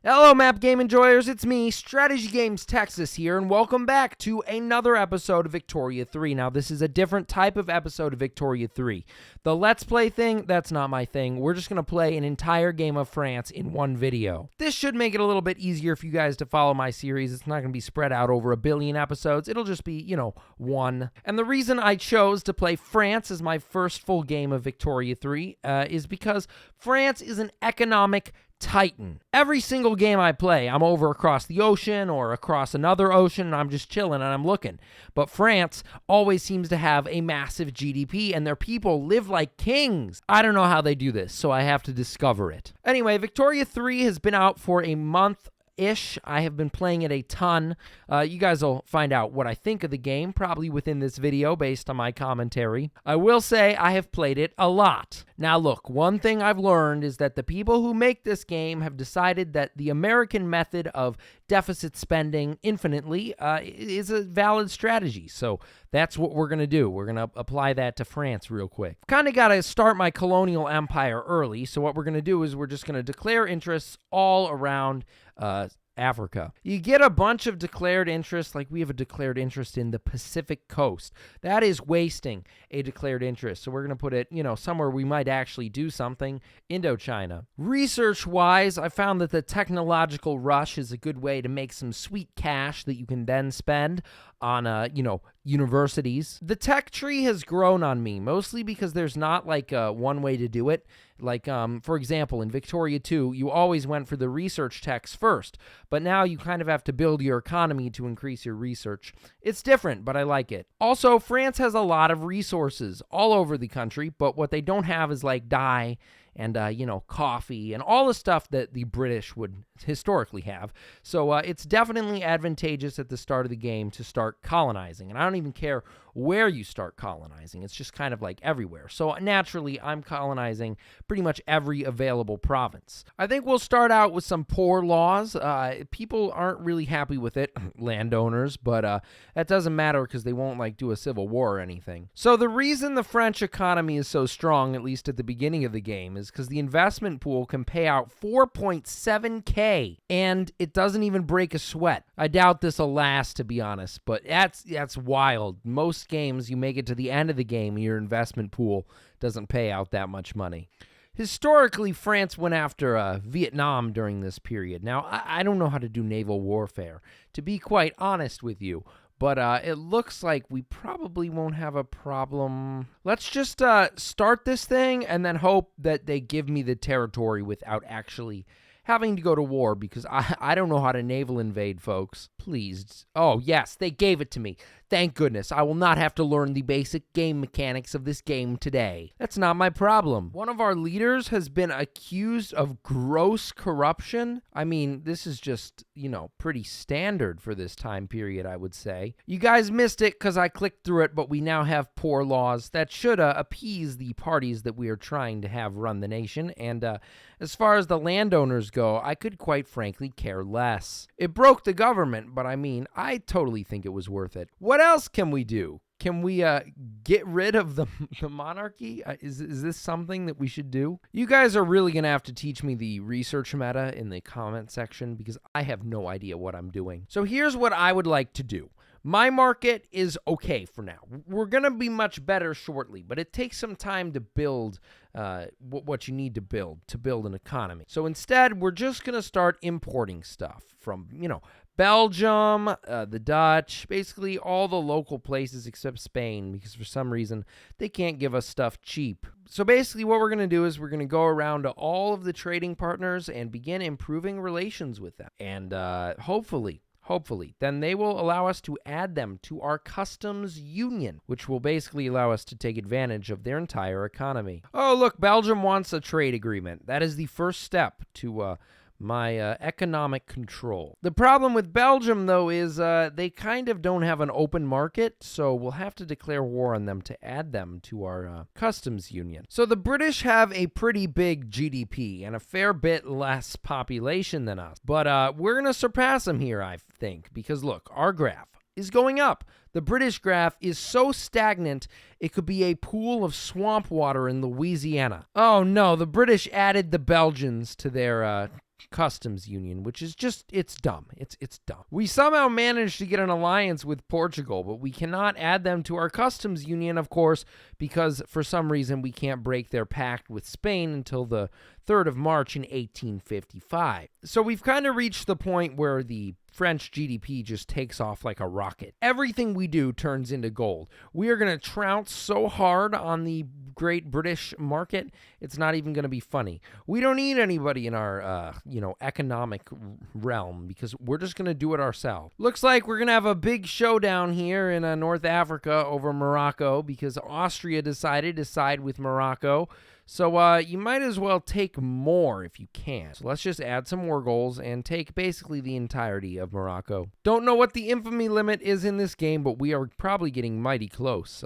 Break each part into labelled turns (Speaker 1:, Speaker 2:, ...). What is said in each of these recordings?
Speaker 1: Hello, map game enjoyers, it's me, Strategy Games Texas here, and welcome back to another episode of Victoria 3. Now, this is a different type of episode of Victoria 3. The Let's Play thing, that's not my thing. We're just going to play an entire game of France in one video. This should make it a little bit easier for you guys to follow my series. It's not going to be spread out over a billion episodes. It'll just be, one. And the reason I chose to play France as my first full game of Victoria 3 is because France is an economic titan. Every single game I play, I'm over across the ocean or across another ocean, and I'm just chilling and I'm looking. But France always seems to have a massive GDP, and their people live like kings. I don't know how they do this, so I have to discover it. Anyway, Victoria 3 has been out for a month-ish. I have been playing it a ton. You guys will find out what I think of the game probably within this video based on my commentary. I will say I have played it a lot. Now look, one thing I've learned is that the people who make this game have decided that the American method of deficit spending infinitely is a valid strategy. So that's what we're going to do. We're going to apply that to France real quick. Kind of got to start my colonial empire early. So what we're going to do is we're just going to declare interests all around Africa. You get a bunch of declared interests, like we have a declared interest in the Pacific coast. That is wasting a declared interest. So we're going to put it, somewhere we might actually do something, Indochina. Research-wise, I found that the technological rush is a good way to make some sweet cash that you can then spend on, universities. The tech tree has grown on me, mostly because there's not like one way to do it. Like, for example, in Victoria 2, you always went for the research techs first, but now you kind of have to build your economy to increase your research. It's different, but I like it. Also, France has a lot of resources all over the country, but what they don't have is like dye and, coffee and all the stuff that the British would historically have. So it's definitely advantageous at the start of the game to start colonizing. And I don't even care where you start colonizing. It's just kind of like everywhere. So naturally, I'm colonizing pretty much every available province. I think we'll start out with some poor laws. People aren't really happy with it, landowners, but that doesn't matter because they won't do a civil war or anything. So the reason the French economy is so strong, at least at the beginning of the game, is because the investment pool can pay out 4.7K, and it doesn't even break a sweat. I doubt this will last, to be honest, but that's wild. Most games, you make it to the end of the game and your investment pool doesn't pay out that much money. Historically, France went after Vietnam during this period. Now, I don't know how to do naval warfare, to be quite honest with you, but it looks like we probably won't have a problem. Let's just start this thing and then hope that they give me the territory without actually having to go to war, because I don't know how to naval invade, folks. Please. Oh, yes, they gave it to me. Thank goodness. I will not have to learn the basic game mechanics of this game today. That's not my problem. One of our leaders has been accused of gross corruption. I mean, this is just, pretty standard for this time period, I would say. You guys missed it because I clicked through it, but we now have poor laws that should appease the parties that we are trying to have run the nation. And as far as the landowners go, I could quite frankly care less. It broke the government, but I mean, I totally think it was worth it. What else can we do? Can we get rid of the monarchy? Is this something that we should do? You guys are really going to have to teach me the research meta in the comment section, because I have no idea what I'm doing. So here's what I would like to do. My market is okay for now. We're going to be much better shortly, but it takes some time to build what you need to build an economy. So instead, we're just going to start importing stuff from, Belgium, the Dutch, basically all the local places except Spain, because for some reason they can't give us stuff cheap. So basically what we're going to do is we're going to go around to all of the trading partners and begin improving relations with them. And hopefully, then they will allow us to add them to our customs union, which will basically allow us to take advantage of their entire economy. Oh, look, Belgium wants a trade agreement. That is the first step to my economic control. The problem with Belgium, though, is they kind of don't have an open market, so we'll have to declare war on them to add them to our customs union. So the British have a pretty big GDP and a fair bit less population than us, but we're going to surpass them here, I think, because look, our graph is going up. The British graph is so stagnant, it could be a pool of swamp water in Louisiana. Oh no, the British added the Belgians to their customs union, which is just, it's dumb. It's dumb. We somehow managed to get an alliance with Portugal, but we cannot add them to our customs union, of course, because for some reason we can't break their pact with Spain until the 3rd of March in 1855. So we've kind of reached the point where the French GDP just takes off like a rocket. Everything we do turns into gold. We are going to trounce so hard on the great British market, it's not even going to be funny. We don't need anybody in our, economic realm because we're just going to do it ourselves. Looks like we're going to have a big showdown here in North Africa over Morocco because Austria decided to side with Morocco. So you might as well take more if you can. So let's just add some more goals and take basically the entirety of Morocco. Don't know what the infamy limit is in this game, but we are probably getting mighty close.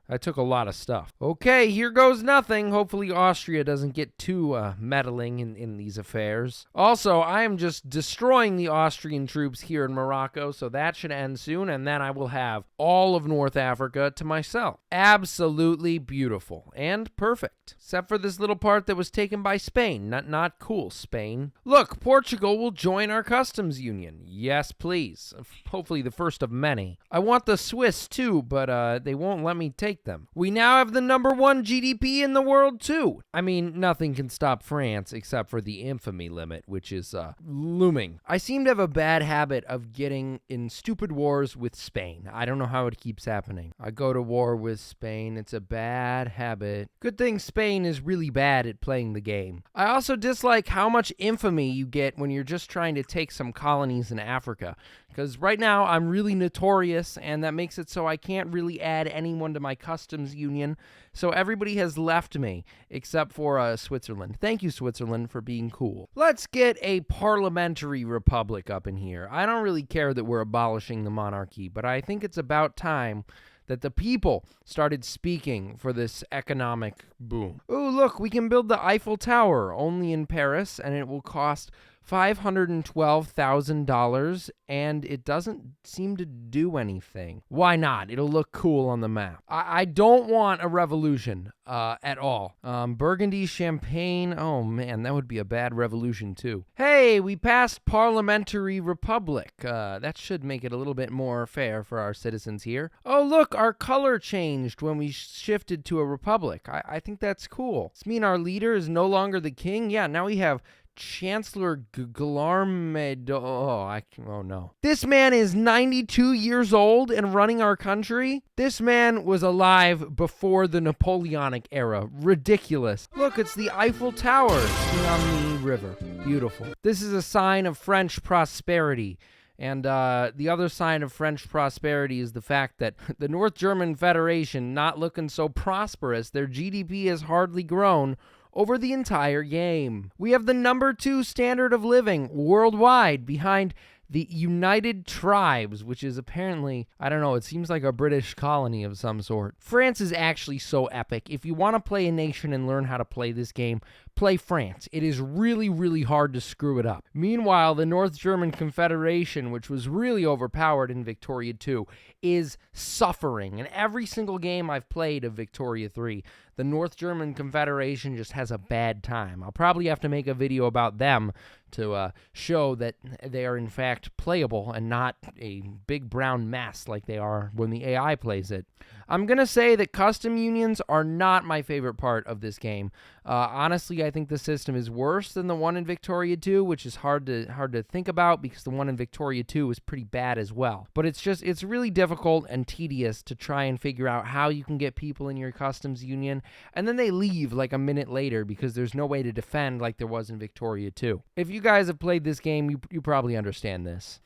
Speaker 1: I took a lot of stuff. Okay, here goes nothing. Hopefully Austria doesn't get too meddling in these affairs. Also, I am just destroying the Austrian troops here in Morocco, so that should end soon, and then I will have all of North Africa to myself. Absolutely beautiful and perfect. Except for this little part that was taken by Spain. Not cool, Spain. Look, Portugal will join our customs union. Yes, please. Hopefully the first of many. I want the Swiss too, but they won't let me take them. We now have the #1 GDP in the world too. I mean, nothing can stop France except for the infamy limit, which is looming. I seem to have a bad habit of getting in stupid wars with Spain. I don't know how it keeps happening. I go to war with Spain. It's a bad habit. Good thing Spain is really bad at playing the game. I also dislike how much infamy you get when you're just trying to take some colonies in Africa. Because right now I'm really notorious, and that makes it so I can't really add anyone to my customs union. So everybody has left me, except for Switzerland. Thank you, Switzerland, for being cool. Let's get a parliamentary republic up in here. I don't really care that we're abolishing the monarchy, but I think it's about time that the people started speaking for this economic boom. Oh, look, we can build the Eiffel Tower only in Paris, and it will cost $512,000, and it doesn't seem to do anything. Why not? It'll look cool on the map. I don't want a revolution at all. Burgundy, Champagne, oh man, that would be a bad revolution too. Hey, we passed parliamentary republic. That should make it a little bit more fair for our citizens here. Oh look, our color changed when we shifted to a republic. I think that's cool. Does this mean our leader is no longer the king? Yeah, now we have Chancellor Guillermo. Oh no. This man is 92 years old and running our country? This man was alive before the Napoleonic era. Ridiculous. Look, it's the Eiffel Tower sitting on the river. Beautiful. This is a sign of French prosperity. And the other sign of French prosperity is the fact that the North German Federation, not looking so prosperous, their GDP has hardly grown over the entire game. We have the #2 standard of living worldwide behind the United Tribes, which is apparently, I don't know, it seems like a British colony of some sort. France is actually so epic. If you want to play a nation and learn how to play this game, play France. It is really, really hard to screw it up. Meanwhile, the North German Confederation, which was really overpowered in Victoria 2, is suffering. In every single game I've played of Victoria 3, the North German Confederation just has a bad time. I'll probably have to make a video about them to show that they are in fact playable and not a big brown mess like they are when the AI plays it. I'm going to say that custom unions are not my favorite part of this game. Honestly, I think the system is worse than the one in Victoria 2, which is hard to think about because the one in Victoria 2 is pretty bad as well. But it's really difficult and tedious to try and figure out how you can get people in your customs union, and then they leave like a minute later because there's no way to defend like there was in Victoria 2. If you guys have played this game, you probably understand this.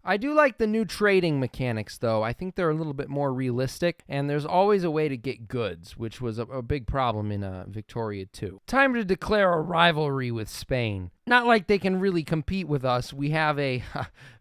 Speaker 1: I do like the new trading mechanics, though. I think they're a little bit more realistic, and there's always a way to get goods, which was a big problem in Victoria 2. Time to declare a rivalry with Spain. Not like they can really compete with us. We have a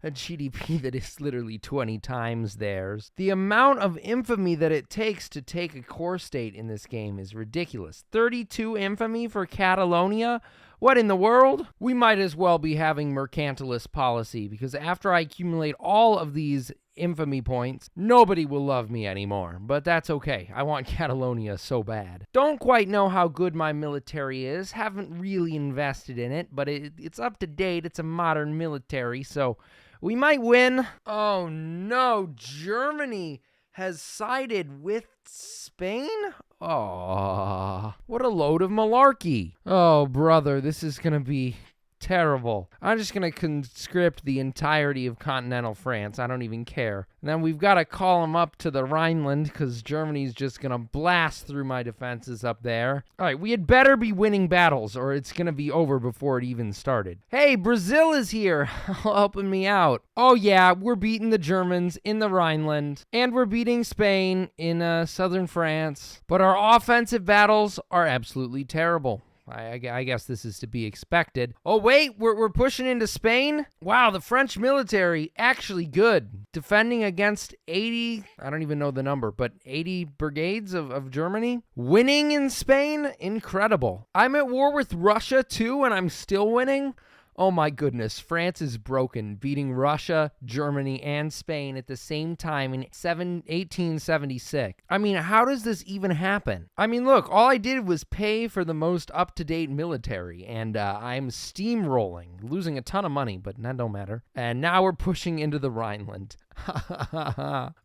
Speaker 1: GDP that is literally 20 times theirs. The amount of infamy that it takes to take a core state in this game is ridiculous. 32 infamy for Catalonia? What in the world? We might as well be having mercantilist policy, because after I accumulate all of these infamy points, nobody will love me anymore. But that's okay. I want Catalonia so bad. Don't quite know how good my military is. Haven't really invested in it, but it's up to date. It's a modern military, so we might win. Oh no, Germany has sided with Spain? Oh, what a load of malarkey. Oh, brother, this is going to be terrible. I'm just going to conscript the entirety of continental France. I don't even care. And then we've got to call them up to the Rhineland because Germany's just going to blast through my defenses up there. All right, we had better be winning battles or it's going to be over before it even started. Hey, Brazil is here helping me out. Oh yeah, we're beating the Germans in the Rhineland and we're beating Spain in southern France. But our offensive battles are absolutely terrible. I guess this is to be expected. Oh, wait, we're pushing into Spain? Wow, the French military, actually good. Defending against 80, I don't even know the number, but 80 brigades of Germany. Winning in Spain? Incredible. I'm at war with Russia, too, and I'm still winning? Oh my goodness, France is broken, beating Russia, Germany, and Spain at the same time in 1876. I mean, how does this even happen? I mean, look, all I did was pay for the most up-to-date military, and I'm steamrolling, losing a ton of money, but that don't matter. And now we're pushing into the Rhineland.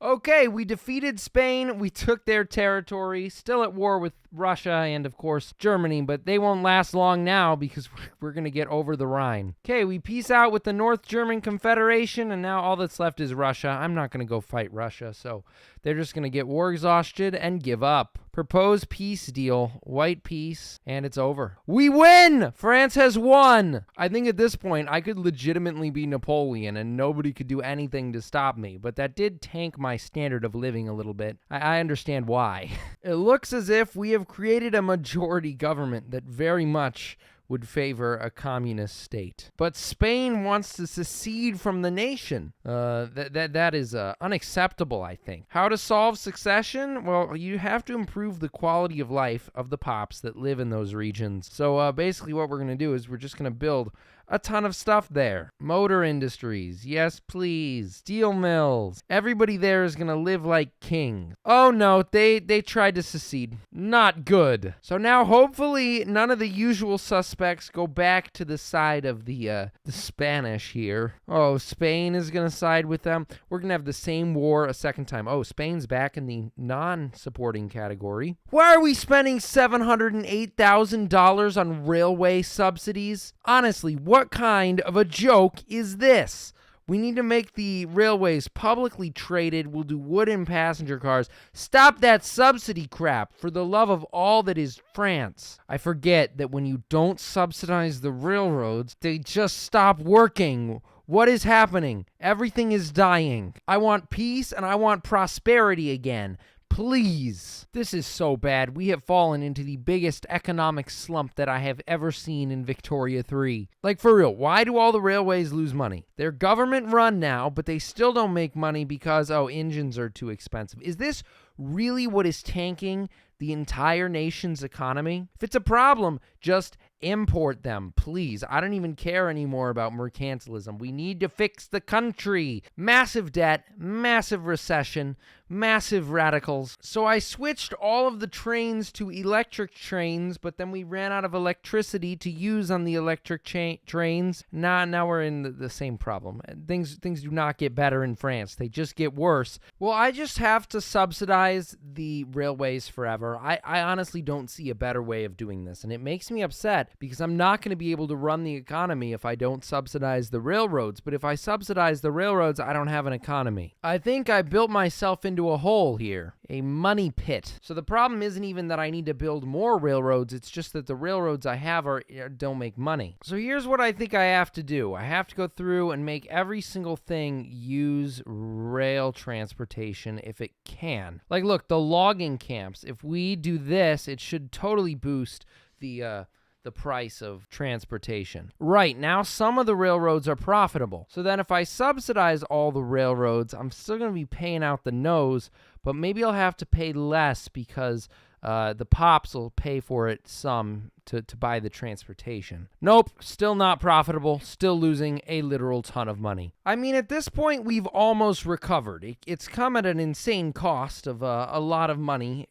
Speaker 1: Okay, we defeated Spain, we took their territory, still at war with Russia and, of course, Germany, but they won't last long now because we're going to get over the Rhine. Okay, we peace out with the North German Confederation, and now all that's left is Russia. I'm not going to go fight Russia, so they're just going to get war exhausted and give up. Propose peace deal, white peace, and it's over. We win! France has won! I think at this point, I could legitimately be Napoleon and nobody could do anything to stop me, but that did tank my standard of living a little bit. I understand why. It looks as if we have created a majority government that very much would favor a communist state. But Spain wants to secede from the nation. That is unacceptable, I think. How to solve succession? Well, you have to improve the quality of life of the pops that live in those regions. So basically what we're going to do is we're just going to build a ton of stuff there. Motor industries, yes please. Steel mills. Everybody there is gonna live like kings. Oh no, they tried to secede. Not good. So now hopefully none of the usual suspects go back to the side of the Spanish here. Oh, Spain is gonna side with them. We're gonna have the same war a second time. Oh, Spain's back in the non-supporting category. Why are we spending $708,000 on railway subsidies? Honestly, what kind of a joke is this? We need to make the railways publicly traded. We'll do wooden passenger cars. Stop that subsidy crap, for the love of all that is France. I forget that when you don't subsidize the railroads, they just stop working. What is happening? Everything is dying. I want peace and I want prosperity again. Please. This is so bad. We have fallen into the biggest economic slump that I have ever seen in Victoria 3. Like, for real, why do all the railways lose money? They're government run now, but they still don't make money because, engines are too expensive. Is this really what is tanking the entire nation's economy? If it's a problem, just import them, please. I don't even care anymore about mercantilism. We need to fix the country. Massive debt, massive recession, massive radicals. So I switched all of the trains to electric trains, but then we ran out of electricity to use on the electric trains. Now we're in the same problem. Things do not get better in France. They just get worse. Well, I just have to subsidize the railways forever. I honestly don't see a better way of doing this, and it makes me upset because I'm not going to be able to run the economy if I don't subsidize the railroads. But if I subsidize the railroads, I don't have an economy. I think I built myself into a hole here, a money pit. So the problem isn't even that I need to build more railroads, it's just that the railroads I have don't make money. So here's what I think I have to do. I have to go through and make every single thing use rail transportation if it can. Like, look, the logging camps, if we do this, it should totally boost the price of transportation. Right, now some of the railroads are profitable. So then if I subsidize all the railroads, I'm still going to be paying out the nose, but maybe I'll have to pay less because the pops will pay for it some to buy the transportation. Nope, still not profitable, still losing a literal ton of money. I mean, at this point, we've almost recovered. It's come at an insane cost of a lot of money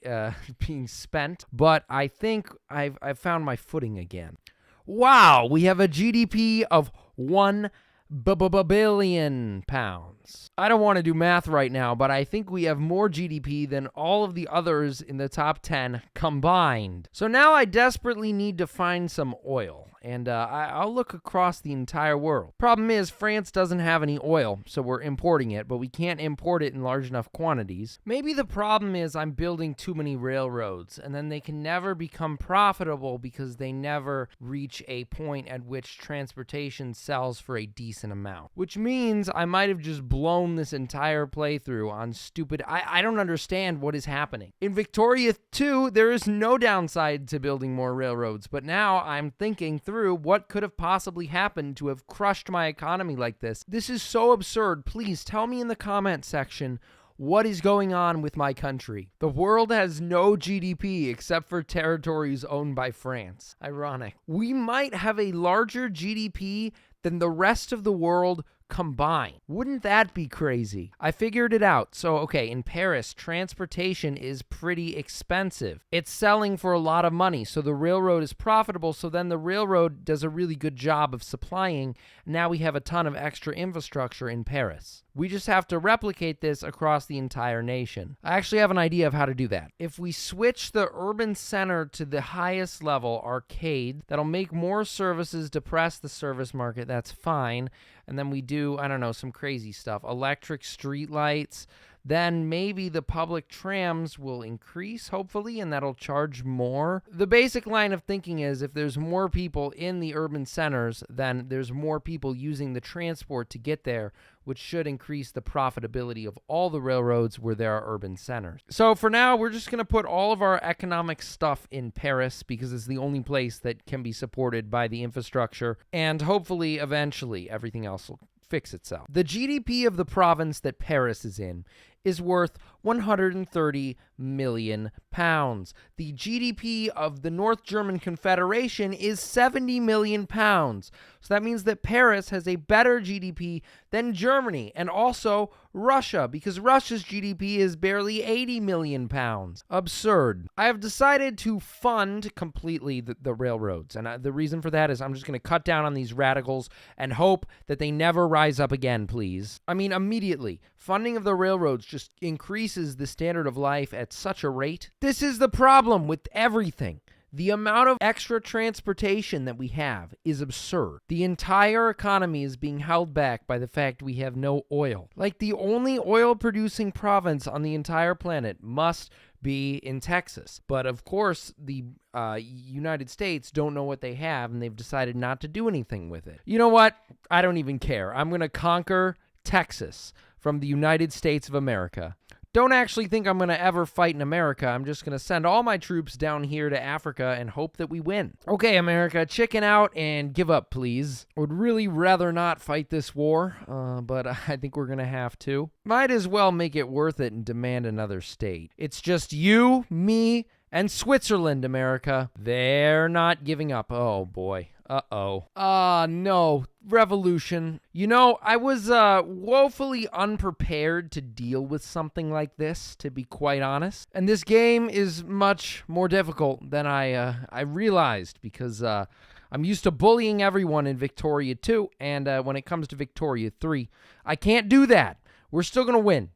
Speaker 1: being spent, but I think I've found my footing again. Wow, we have a GDP of £1 billion. I don't want to do math right now, but I think we have more GDP than all of the others in the top 10 combined. So now I desperately need to find some oil, and I'll look across the entire world. Problem is, France doesn't have any oil, so we're importing it, but we can't import it in large enough quantities. Maybe the problem is I'm building too many railroads, and then they can never become profitable because they never reach a point at which transportation sells for a decent amount. Which means I might have just blown this entire playthrough on stupid... I don't understand what is happening. In Victoria 2, there is no downside to building more railroads, but now I'm thinking through what could have possibly happened to have crushed my economy like this. This is so absurd. Please tell me in the comment section what is going on with my country. The world has no GDP except for territories owned by France. Ironic. We might have a larger GDP than the rest of the world combined. Wouldn't that be crazy? I figured it out. So, okay, in Paris, transportation is pretty expensive. It's selling for a lot of money, so the railroad is profitable, so then the railroad does a really good job of supplying. Now we have a ton of extra infrastructure in Paris. We just have to replicate this across the entire nation. I actually have an idea of how to do that. If we switch the urban center to the highest level, arcade, that'll make more services depress the service market. That's fine. And then we do, I don't know, some crazy stuff. Electric streetlights. Then maybe the public trams will increase, hopefully, and that'll charge more. The basic line of thinking is if there's more people in the urban centers, then there's more people using the transport to get there, which should increase the profitability of all the railroads where there are urban centers. So for now, we're just going to put all of our economic stuff in Paris because it's the only place that can be supported by the infrastructure, and hopefully, eventually, everything else will fix itself. The GDP of the province that Paris is in is worth 130 million pounds. The GDP of the North German Confederation is 70 million pounds. So that means that Paris has a better GDP than Germany and also Russia, because Russia's GDP is barely 80 million pounds. Absurd. I have decided to fund completely the railroads, and the reason for that is I'm just going to cut down on these radicals and hope that they never rise up again, please. I mean, immediately. Funding of the railroads just increases the standard of life at such a rate. This is the problem with everything. The amount of extra transportation that we have is absurd. The entire economy is being held back by the fact we have no oil. Like, the only oil-producing province on the entire planet must be in Texas. But of course, the United States don't know what they have, and they've decided not to do anything with it. You know what? I don't even care. I'm going to conquer Texas from the United States of America. Don't actually think I'm going to ever fight in America. I'm just going to send all my troops down here to Africa and hope that we win. Okay, America, chicken out and give up, please. I would really rather not fight this war, but I think we're going to have to. Might as well make it worth it and demand another state. It's just you, me, and Switzerland, America. They're not giving up. Oh, boy. Uh-oh. No. Revolution. You know, I was woefully unprepared to deal with something like this, to be quite honest. And this game is much more difficult than I realized, because I'm used to bullying everyone in Victoria 2, and when it comes to Victoria 3, I can't do that. We're still going to win.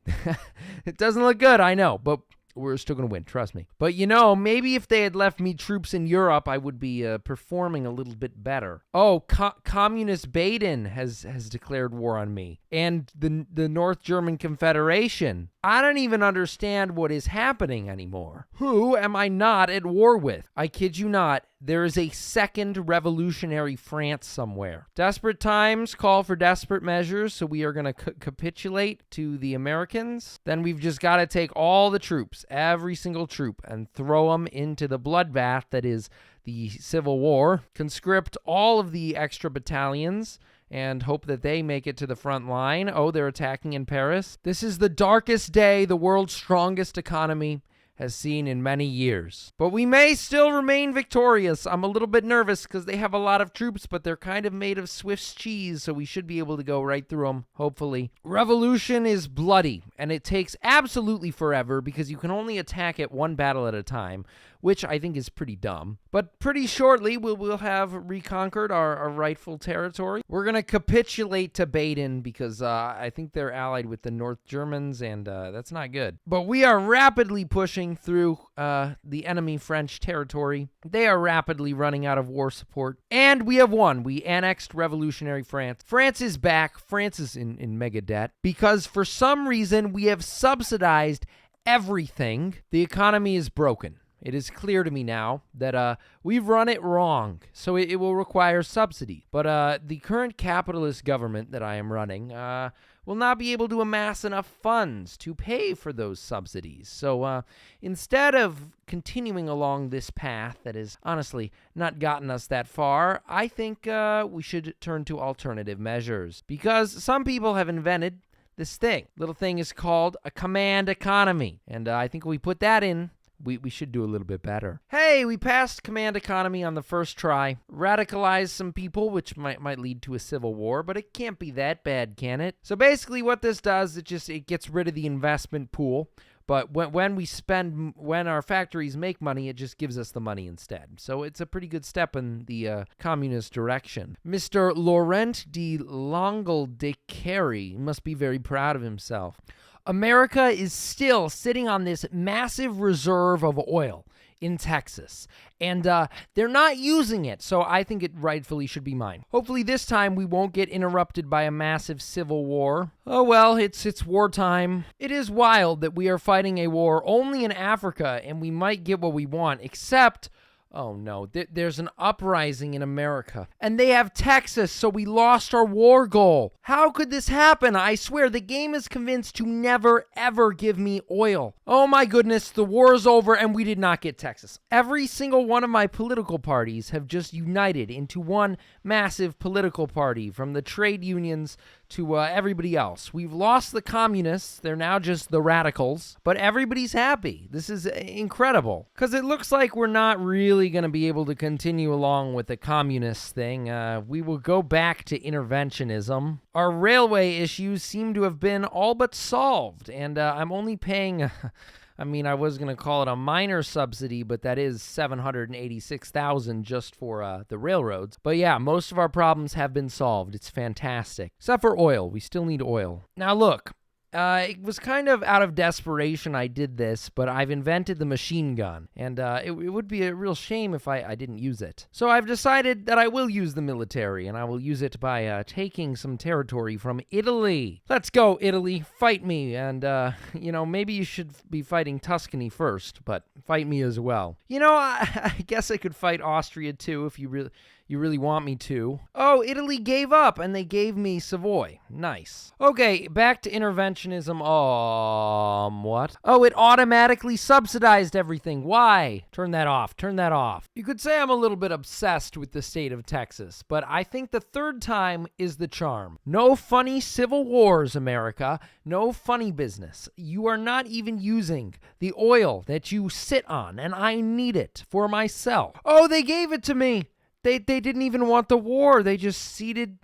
Speaker 1: It doesn't look good, I know, but we're still going to win, trust me. But you know, maybe if they had left me troops in Europe, I would be performing a little bit better. Oh, Communist Baden has declared war on me. And the North German Confederation. I don't even understand what is happening anymore. Who am I not at war with? I kid you not, there is a second revolutionary France somewhere. Desperate times call for desperate measures, so we are going to capitulate to the Americans. Then we've just got to take all the troops, every single troop, and throw them into the bloodbath that is the Civil War. Conscript all of the extra battalions and hope that they make it to the front line. Oh, they're attacking in Paris. This is the darkest day the world's strongest economy has seen in many years. But we may still remain victorious. I'm a little bit nervous because they have a lot of troops, but they're kind of made of Swiss cheese, so we should be able to go right through them, hopefully. Revolution is bloody, and it takes absolutely forever because you can only attack it one battle at a time, which I think is pretty dumb. But pretty shortly, we'll have reconquered our rightful territory. We're going to capitulate to Baden because I think they're allied with the North Germans, and that's not good. But we are rapidly pushing through the enemy French territory. They are rapidly running out of war support. And we have won. We annexed revolutionary France. France is back. France is in mega debt because for some reason we have subsidized everything. The economy is broken. It is clear to me now that we've run it wrong, so it will require subsidy. But the current capitalist government that I am running will not be able to amass enough funds to pay for those subsidies. So instead of continuing along this path that has honestly not gotten us that far, I think we should turn to alternative measures. Because some people have invented this thing. Little thing is called a command economy. And I think we put that in. We should do a little bit better. Hey, we passed command economy on the first try. Radicalized some people, which might lead to a civil war, but it can't be that bad, can it? So basically what this does, it gets rid of the investment pool. But when our factories make money, it just gives us the money instead. So it's a pretty good step in the communist direction. Mr. Laurent de Longueuil-de-Carry must be very proud of himself. America is still sitting on this massive reserve of oil in Texas, and they're not using it, so I think it rightfully should be mine. Hopefully this time we won't get interrupted by a massive civil war. Oh well, it's wartime. It is wild that we are fighting a war only in Africa, and we might get what we want, except... oh no, there's an uprising in America. And they have Texas, so we lost our war goal. How could this happen? I swear, the game is convinced to never, ever give me oil. Oh my goodness, the war is over and we did not get Texas. Every single one of my political parties have just united into one massive political party, from the trade unions to everybody else. We've lost the communists. They're now just the radicals. But everybody's happy. This is incredible. Because it looks like we're not really going to be able to continue along with the communist thing. We will go back to interventionism. Our railway issues seem to have been all but solved. And I'm only paying... I mean, I was going to call it a minor subsidy, but that is $786,000 just for the railroads. But yeah, most of our problems have been solved. It's fantastic. Except for oil. We still need oil. Now look, it was kind of out of desperation I did this, but I've invented the machine gun, and it would be a real shame if I didn't use it. So I've decided that I will use the military, and I will use it by taking some territory from Italy. Let's go, Italy. Fight me, and, maybe you should be fighting Tuscany first, but fight me as well. I guess I could fight Austria, too, if you really want me to. Oh, Italy gave up, and they gave me Savoy. Nice. Okay, back to interventionism. What? Oh, it automatically subsidized everything. Why? Turn that off. Turn that off. You could say I'm a little bit obsessed with the state of Texas, but I think the third time is the charm. No funny civil wars, America. No funny business. You are not even using the oil that you sit on, and I need it for myself. Oh, they gave it to me. They didn't even want the war. They just ceded.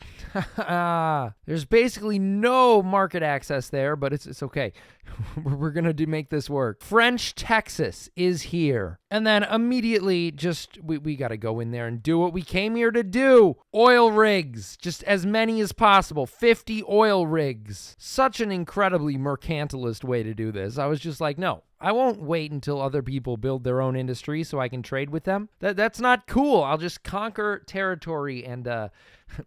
Speaker 1: There's basically no market access there, but it's okay. We're going to make this work. French Texas is here. And then immediately we got to go in there and do what we came here to do. Oil rigs. Just as many as possible. 50 oil rigs. Such an incredibly mercantilist way to do this. I was just like, no. I won't wait until other people build their own industry so I can trade with them. That's not cool. I'll just conquer territory and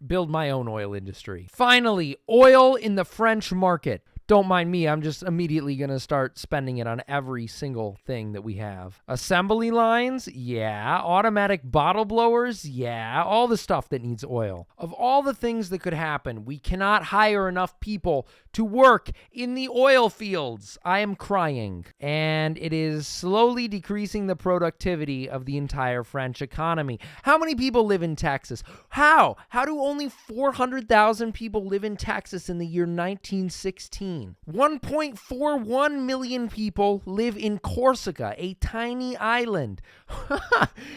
Speaker 1: build my own oil industry. Finally, oil in the French market. Don't mind me, I'm just immediately going to start spending it on every single thing that we have. Assembly lines? Yeah. Automatic bottle blowers? Yeah. All the stuff that needs oil. Of all the things that could happen, we cannot hire enough people to work in the oil fields. I am crying. And it is slowly decreasing the productivity of the entire French economy. How many people live in Texas? How? How do only 400,000 people live in Texas in the year 1916? insane. 1.41 million people live in Corsica, a tiny island.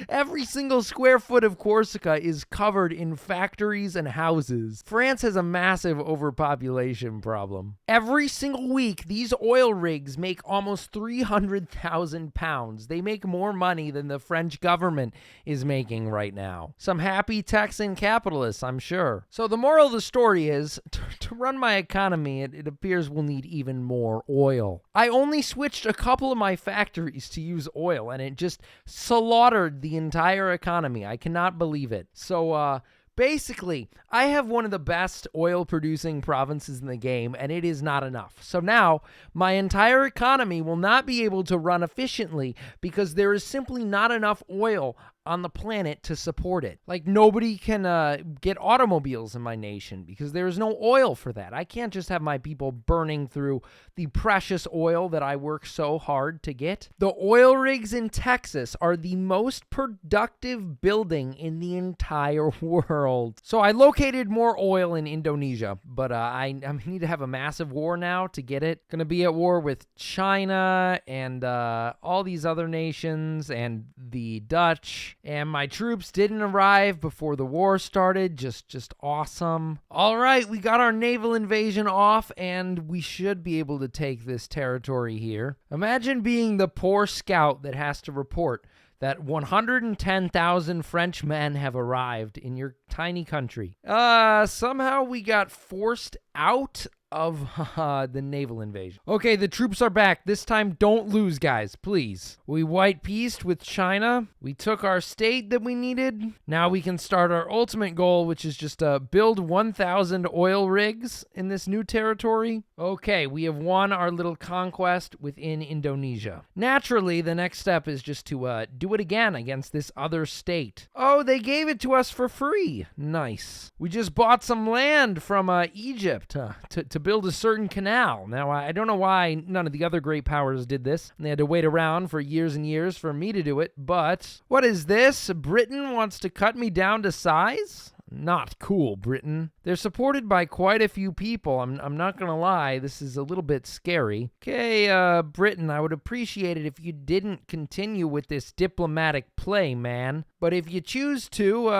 Speaker 1: Every single square foot of Corsica is covered in factories and houses. France has a massive overpopulation problem. Every single week, these oil rigs make almost 300,000 pounds. They make more money than the French government is making right now. Some happy Texan capitalists, I'm sure. So the moral of the story is, to run my economy, it appears we'll need even more oil. I only switched a couple of my factories to use oil, and it just slaughtered the entire economy. I cannot believe it. So, basically, I have one of the best oil-producing provinces in the game, and it is not enough. So now, my entire economy will not be able to run efficiently because there is simply not enough oil on the planet to support it. Like, nobody can get automobiles in my nation because there is no oil for that. I can't just have my people burning through the precious oil that I work so hard to get. The oil rigs in Texas are the most productive building in the entire world. So I located more oil in Indonesia, but I need to have a massive war now to get it. Gonna be at war with China and all these other nations and the Dutch. And my troops didn't arrive before the war started. Just awesome. All right, we got our naval invasion off, and we should be able to take this territory here. Imagine being the poor scout that has to report that 110,000 French men have arrived in your tiny country. Somehow we got forced out of the naval invasion. Okay, the troops are back. This time, don't lose, guys, please. We white peaced with China. We took our state that we needed. Now we can start our ultimate goal, which is just to build 1,000 oil rigs in this new territory. Okay, we have won our little conquest within Indonesia. Naturally, the next step is just to do it again against this other state. Oh, they gave it to us for free. Nice. We just bought some land from Egypt to build a certain canal. Now, I don't know why none of the other great powers did this, and they had to wait around for years and years for me to do it, but what is this? Britain wants to cut me down to size? Not cool, Britain. They're supported by quite a few people. I'm not gonna lie, this is a little bit scary. Okay, Britain, I would appreciate it if you didn't continue with this diplomatic play, man. But if you choose to,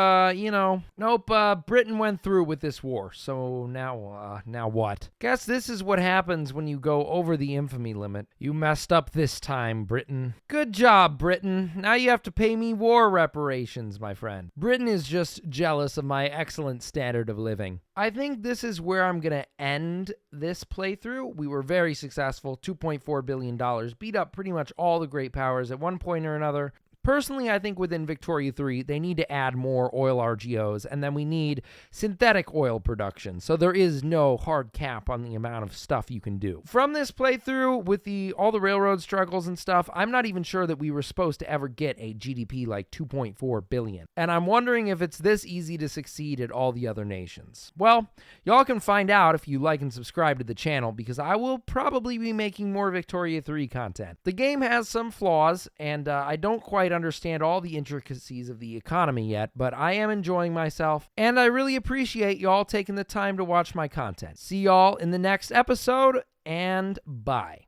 Speaker 1: nope, Britain went through with this war. So now what? Guess this is what happens when you go over the infamy limit. You messed up this time, Britain. Good job, Britain. Now you have to pay me war reparations, my friend. Britain is just jealous of my excellent standard of living. I think this is where I'm going to end this playthrough. We were very successful, $2.4 billion, beat up pretty much all the great powers at one point or another. Personally, I think within Victoria 3, they need to add more oil RGOs, and then we need synthetic oil production, so there is no hard cap on the amount of stuff you can do. From this playthrough, with all the railroad struggles and stuff, I'm not even sure that we were supposed to ever get a GDP like 2.4 billion, and I'm wondering if it's this easy to succeed at all the other nations. Well, y'all can find out if you like and subscribe to the channel, because I will probably be making more Victoria 3 content. The game has some flaws, and I don't quite understand all the intricacies of the economy yet, but I am enjoying myself, and I really appreciate y'all taking the time to watch my content. See y'all in the next episode, and bye.